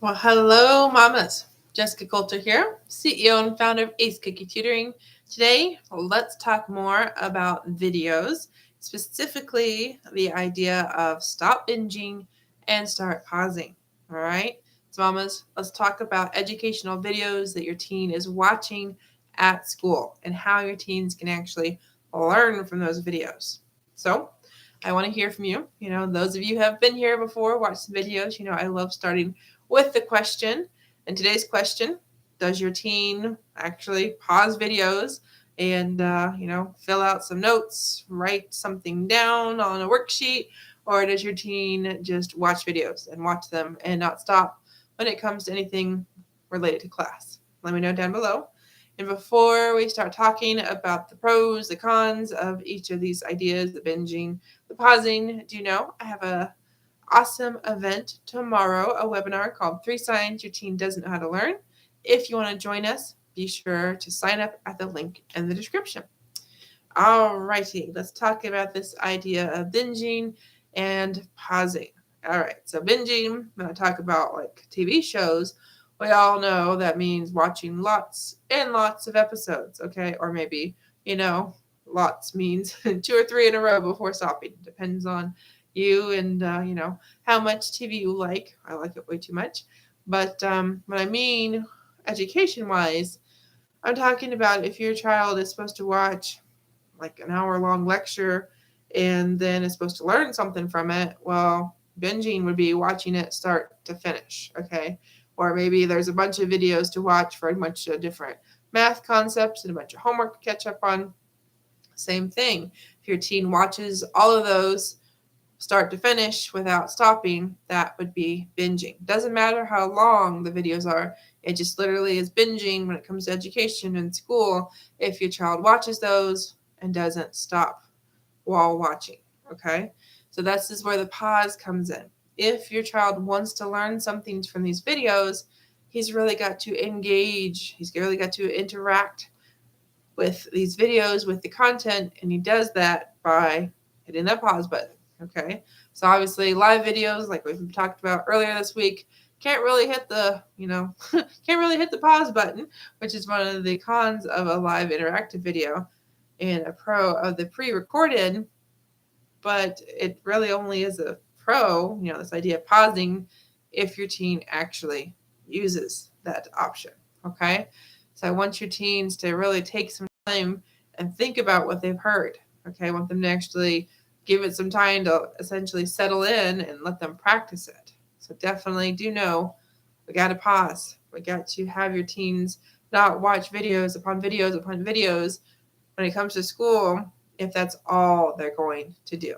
Well, hello, mamas. Jessica Coulter here, CEO and founder of Ace Cookie Tutoring. Today, let's talk more about videos, specifically the idea of stop binging and start pausing. All right, so mamas, let's talk about educational videos that your teen is watching at school and how your teens can actually learn from those videos. So, I want to hear from you. Those of you who have been here before, watched the videos, I love starting with the question. And today's question: does your teen actually pause videos and fill out some notes, write something down on a worksheet, or does your teen just watch videos and watch them and not stop when it comes to anything related to class? Let me know down below. And before we start talking about the pros, the cons of each of these ideas, the binging, the pausing, do you know I have a awesome event tomorrow, a webinar called 3 Signs Your Teen Doesn't Know How to Learn. If you want to join us, be sure to sign up at the link in the description. All righty, let's talk about this idea of binging and pausing. All right, so binging, when I talk about like TV shows, we all know that means watching lots and lots of episodes, okay? Or maybe, lots means 2 or 3 in a row before stopping. Depends on you and, how much TV you like. I like it way too much. But what I mean, education-wise, I'm talking about if your child is supposed to watch like an hour-long lecture and then is supposed to learn something from it, well, binging would be watching it start to finish, okay? Or maybe there's a bunch of videos to watch for a bunch of different math concepts and a bunch of homework to catch up on. Same thing. If your teen watches all of those start to finish without stopping, that would be binging. Doesn't matter how long the videos are. It just literally is binging when it comes to education and school if your child watches those and doesn't stop while watching, okay? So this is where the pause comes in. If your child wants to learn something from these videos, he's really got to engage. He's really got to interact with these videos, with the content, and he does that by hitting that pause button, okay? So obviously live videos, like we've talked about earlier this week, can't really hit the, can't really hit the pause button, which is one of the cons of a live interactive video and a pro of the pre-recorded, but it really only is a pro, this idea of pausing, if your teen actually uses that option, okay? So I want your teens to really take some time and think about what they've heard, okay? I want them to actually give it some time to essentially settle in and let them practice it. So definitely do know we got to pause. We got to have your teens not watch videos upon videos upon videos when it comes to school if that's all they're going to do,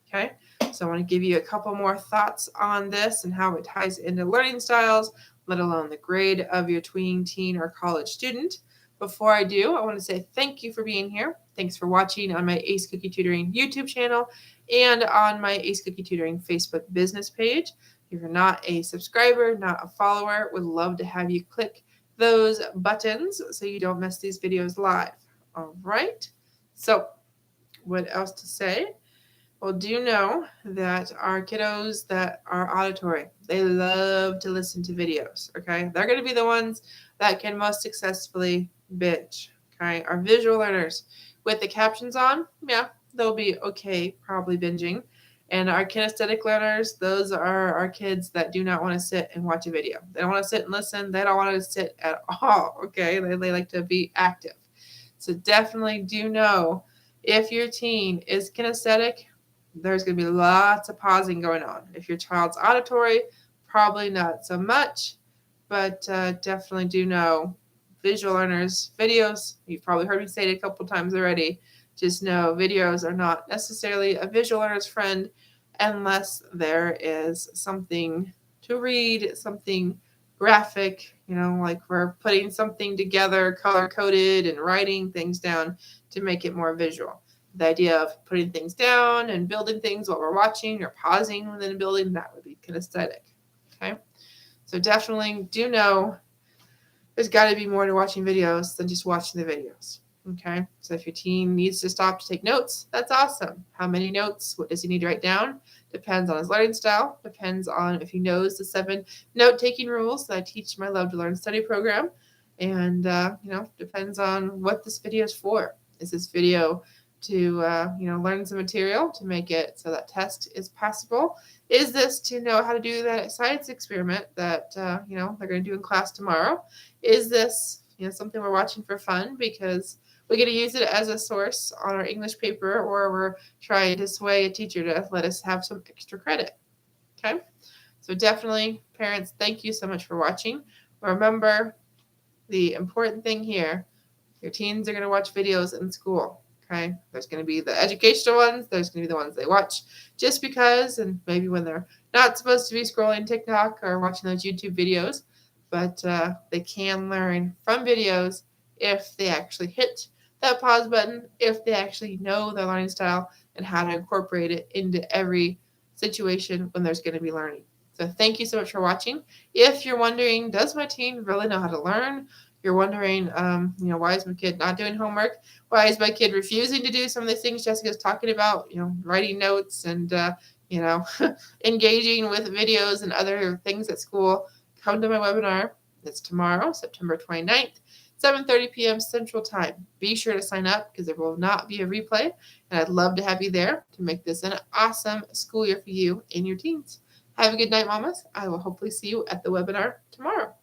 okay? So I want to give you a couple more thoughts on this and how it ties into learning styles, let alone the grade of your tween, teen, or college student. Before I do, I want to say thank you for being here. Thanks for watching on my Ace Cookie Tutoring YouTube channel and on my Ace Cookie Tutoring Facebook business page. If you're not a subscriber, not a follower, would love to have you click those buttons so you don't miss these videos live. All right. So what else to say? Well, do you know that our kiddos that are auditory, they love to listen to videos, okay? They're going to be the ones that can most successfully binge, okay? Our visual learners with the captions on, yeah, they'll be okay probably binging. And our kinesthetic learners, those are our kids that do not want to sit and watch a video. They don't want to sit and listen. They don't want to sit at all, okay? They like to be active. So definitely do know if your teen is kinesthetic, there's going to be lots of pausing going on. If your child's auditory, probably not so much, but definitely do know visual learners, videos, you've probably heard me say it a couple times already, just know videos are not necessarily a visual learner's friend unless there is something to read, something graphic, like we're putting something together, color-coded and writing things down to make it more visual. The idea of putting things down and building things while we're watching or pausing within building, that would be kinesthetic, okay? So definitely do know there's got to be more to watching videos than just watching the videos, okay? So if your teen needs to stop to take notes, that's awesome. How many notes? What does he need to write down? depends on his learning style, depends on if he knows the 7 note-taking rules that I teach my Love to Learn study program, and depends on what this video is for. Is this video to learn some material to make it so that test is passable? Is this to know how to do that science experiment that they're going to do in class tomorrow? Is this something we're watching for fun because we're going to use it as a source on our English paper, or we're trying to sway a teacher to let us have some extra credit? Okay, so definitely, parents, thank you so much for watching. Remember, the important thing here, your teens are going to watch videos in school. Okay, there's going to be the educational ones, there's going to be the ones they watch just because, and maybe when they're not supposed to be scrolling TikTok or watching those YouTube videos, but they can learn from videos if they actually hit that pause button, if they actually know their learning style and how to incorporate it into every situation when there's going to be learning. So thank you so much for watching. If you're wondering, does my teen really know how to learn? You're wondering, why is my kid not doing homework? Why is my kid refusing to do some of the things Jessica's talking about? Writing notes and, engaging with videos and other things at school. Come to my webinar. It's tomorrow, September 29th, 7:30 p.m. Central Time. Be sure to sign up because there will not be a replay, and I'd love to have you there to make this an awesome school year for you and your teens. Have a good night, mamas. I will hopefully see you at the webinar tomorrow.